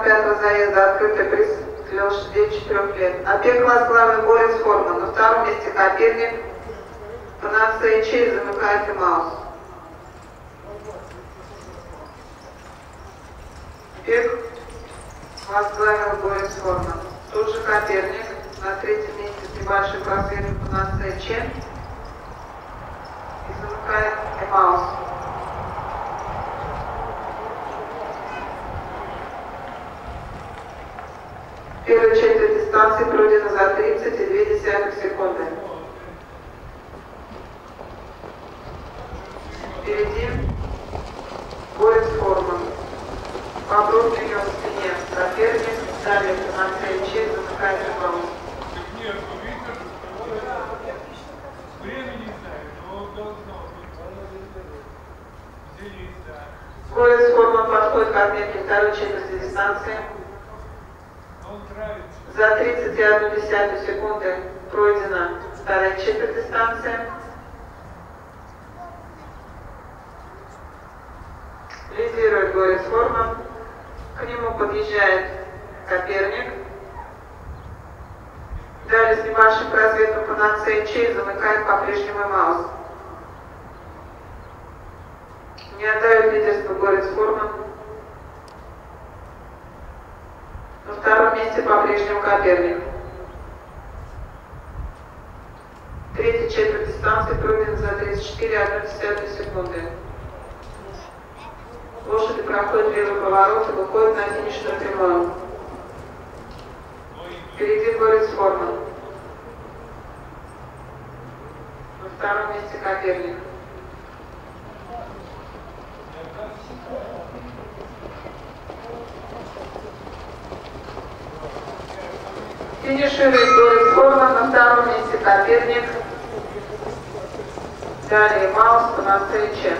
старт 5-го заезда, открытый приз для лошадей 4 лет. Опек-класс главный Борис Форман. На втором месте Коперник. Панацея Чей замыкает и Маус. Опек-класс главный Борис Форман. Тут же Коперник. На третьем месте с небольшим просветом Панацея Чей. И замыкает и Маус. Первая четверть дистанции пройдена за 30,2 секунды. Впереди Борис Форман. Вопрос у него в спине. Соперник. Далее Панацея Чей замыкает и Маус. Борис Форман подходит к отметке второй четверти дистанции. За 31,1 секунды пройдена вторая четверть дистанции. Лидирует Борис Форман. К нему подъезжает Коперник. Далее с небольшим просветом Панацея Чей замыкает по-прежнему Маус. Не отдает лидерство Борис Форман. На втором месте по-прежнему Коперник. Третья четверть дистанции пройдена за 34,1 секунды. Лошади проходят левый поворот и выходят на финишную прямую. Впереди Борис Форман. На втором месте Коперник. Финиширует Борис Форман, на втором месте Коперник. Далее Маус, Панацея Чей.